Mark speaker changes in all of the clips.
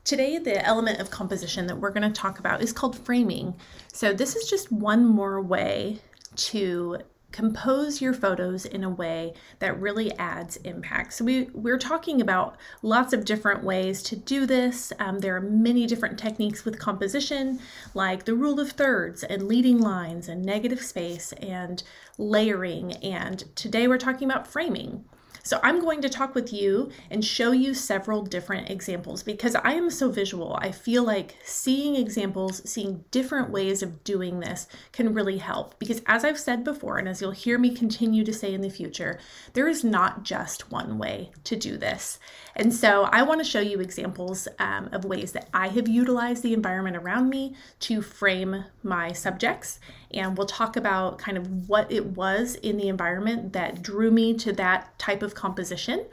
Speaker 1: Today, the element of composition that we're going to talk about is called framing. So this is just one more way to compose your photos in a way that really adds impact. So we're talking about lots of different ways to do this. There are many different techniques with composition, like the rule of thirds and leading lines and negative space and layering. And today we're talking about framing. So I'm going to talk with you and show you several different examples because I am so visual. I feel like seeing examples, seeing different ways of doing this can really help because as I've said before, and as you'll hear me continue to say in the future, there is not just one way to do this. And so I want to show you examples of ways that I have utilized the environment around me to frame my subjects. And we'll talk about kind of what it was in the environment that drew me to that type of composition.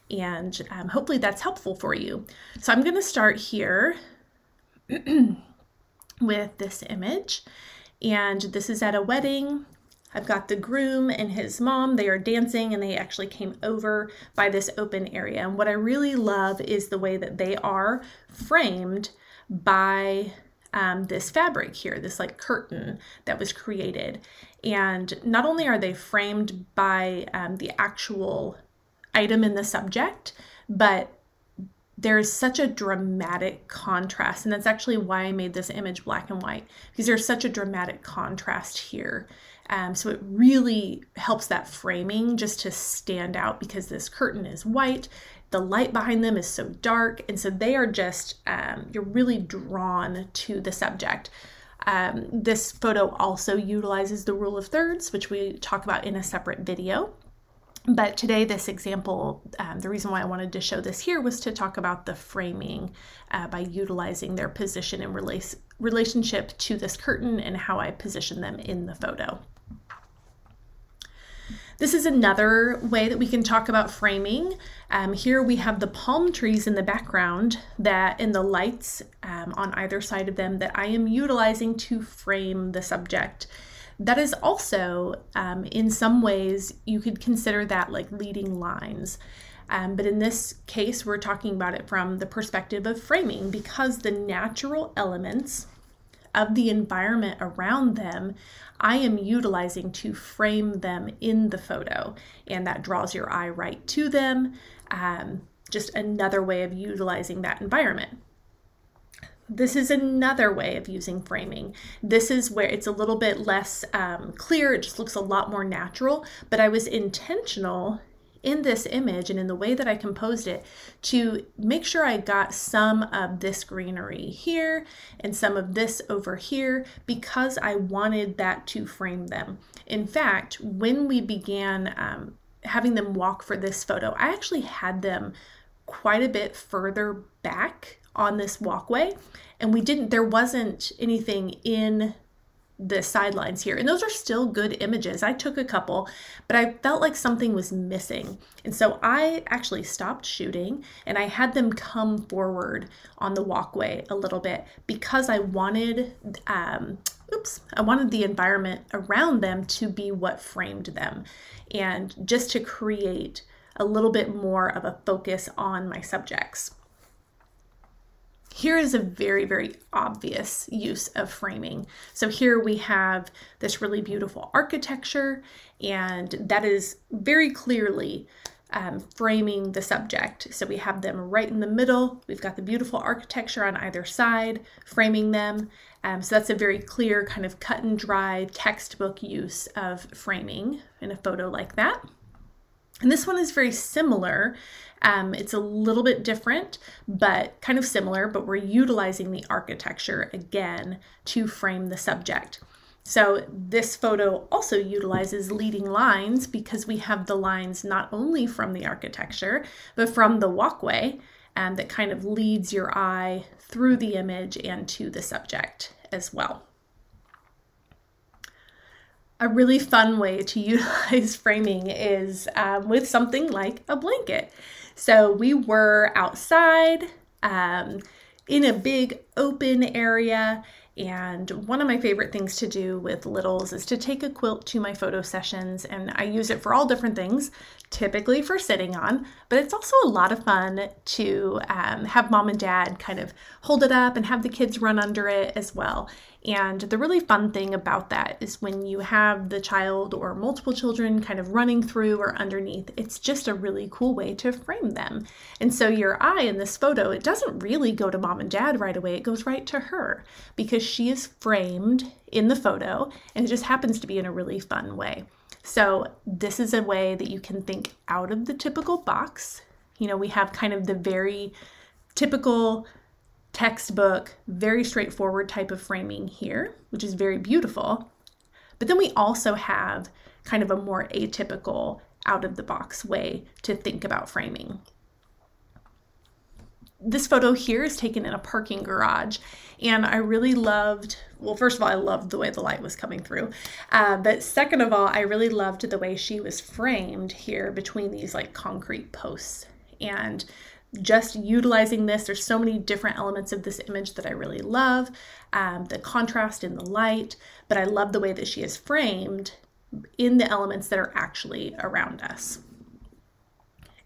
Speaker 1: And hopefully that's helpful for you. So I'm going to start here with this image. And this is at a wedding. I've got the groom and his mom. They are dancing and they actually came over by this open area. And what I really love is the way that they are framed by this fabric here, this like curtain that was created. And not only are they framed by the actual item in the subject, but there's such a dramatic contrast. And that's actually why I made this image black and white, because there's such a dramatic contrast here. So it really helps that framing just to stand out because this curtain is white. The light behind them is so dark. And so they are just, you're really drawn to the subject. This photo also utilizes the rule of thirds, which we talk about in a separate video. But today, this example, the reason why I wanted to show this here was to talk about the framing by utilizing their position in relationship to this curtain and how I position them in the photo. This is another way that we can talk about framing. Here we have the palm trees in the background and the lights on either side of them that I am utilizing to frame the subject. That is also, in some ways, you could consider that like leading lines. But in this case, we're talking about it from the perspective of framing because the natural elements of the environment around them, I am utilizing to frame them in the photo. And that draws your eye right to them. Just another way of utilizing that environment. This is another way of using framing. This is where it's a little bit less clear. It just looks a lot more natural, but I was intentional in this image and in the way that I composed it to make sure I got some of this greenery here and some of this over here because I wanted that to frame them. In fact, when we began having them walk for this photo, I actually had them quite a bit further back on this walkway, and there wasn't anything in the sidelines here. And those are still good images. I took a couple, but I felt like something was missing. And so I actually stopped shooting and I had them come forward on the walkway a little bit because I wanted, I wanted the environment around them to be what framed them and just to create a little bit more of a focus on my subjects. Here is a very, very obvious use of framing. So here we have this really beautiful architecture, and that is very clearly framing the subject. So we have them right in the middle. We've got the beautiful architecture on either side, framing them. So that's a very clear kind of cut and dry textbook use of framing in a photo like that. And this one is very similar. It's a little bit different, but kind of similar, but we're utilizing the architecture again to frame the subject. So this photo also utilizes leading lines because we have the lines not only from the architecture, but from the walkway that kind of leads your eye through the image and to the subject as well. A really fun way to utilize framing is with something like a blanket. So we were outside in a big open area And one of my favorite things to do with littles is to take a quilt to my photo sessions, and I use it for all different things, typically for sitting on, but it's also a lot of fun to have mom and dad kind of hold it up and have the kids run under it as well. And the really fun thing about that is when you have the child or multiple children kind of running through or underneath, it's just a really cool way to frame them. And so your eye in this photo, it doesn't really go to mom and dad right away, it goes right to her because she is framed in the photo, and it just happens to be in a really fun way. So this is a way that you can think out of the typical box. You know, we have kind of the very typical textbook, very straightforward type of framing here, which is very beautiful. But then we also have kind of a more atypical, out of the box way to think about framing. This photo here is taken in a parking garage, and I really loved, well, first of all, I loved the way the light was coming through, but second of all, I really loved the way she was framed here between these like concrete posts. And just utilizing this, there's so many different elements of this image that I really love, the contrast in the light, but I love the way that she is framed in the elements that are actually around us.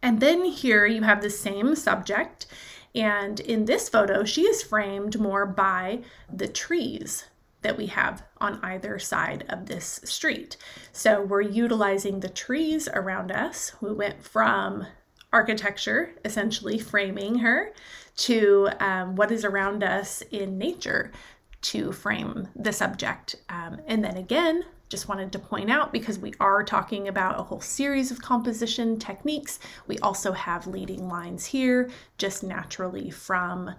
Speaker 1: And then here you have the same subject, and in this photo, she is framed more by the trees that we have on either side of this street. So we're utilizing the trees around us. We went from architecture, essentially framing her, to what is around us in nature to frame the subject. And then again, just wanted to point out, because we are talking about a whole series of composition techniques, we also have leading lines here, just naturally from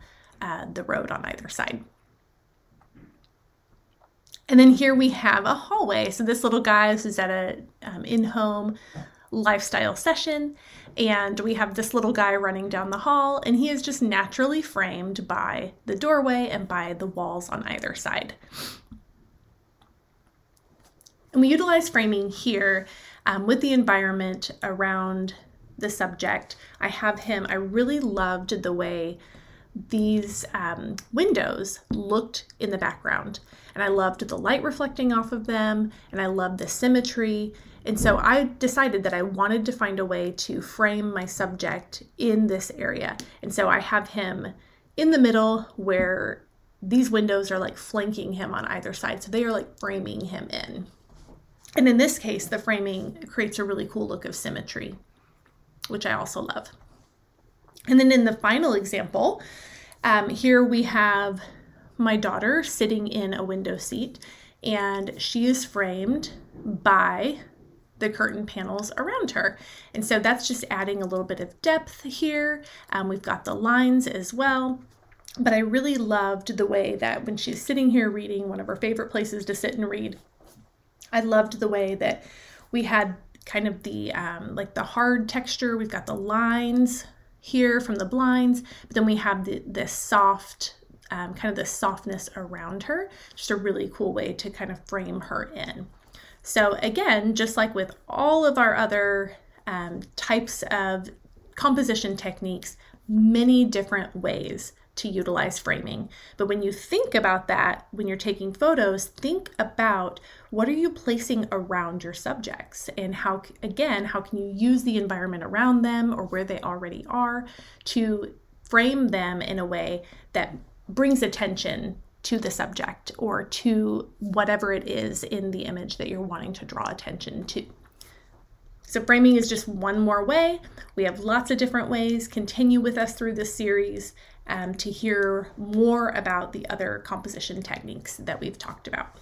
Speaker 1: the road on either side. And then here we have a hallway. So this little guy, this is at a in-home lifestyle session, and we have this little guy running down the hall, and he is just naturally framed by the doorway and by the walls on either side. And we utilize framing here with the environment around the subject. I really loved the way these windows looked in the background, and I loved the light reflecting off of them, and I loved the symmetry. And so I decided that I wanted to find a way to frame my subject in this area. And so I have him in the middle where these windows are like flanking him on either side. So they are like framing him in. And in this case, the framing creates a really cool look of symmetry, which I also love. And then in the final example, here we have my daughter sitting in a window seat, and she is framed by the curtain panels around her. And so that's just adding a little bit of depth here. We've got the lines as well. But I really loved the way that when she's sitting here reading, one of her favorite places to sit and read, I loved the way that we had kind of the like the hard texture. We've got the lines here from the blinds, but then we have this soft, kind of the softness around her. Just a really cool way to kind of frame her in. So again, just like with all of our other types of composition techniques, many different ways to utilize framing. But when you think about that, when you're taking photos, think about what are you placing around your subjects, and how can you use the environment around them or where they already are to frame them in a way that brings attention to the subject or to whatever it is in the image that you're wanting to draw attention to. So framing is just one more way. We have lots of different ways. Continue with us through this series to hear more about the other composition techniques that we've talked about.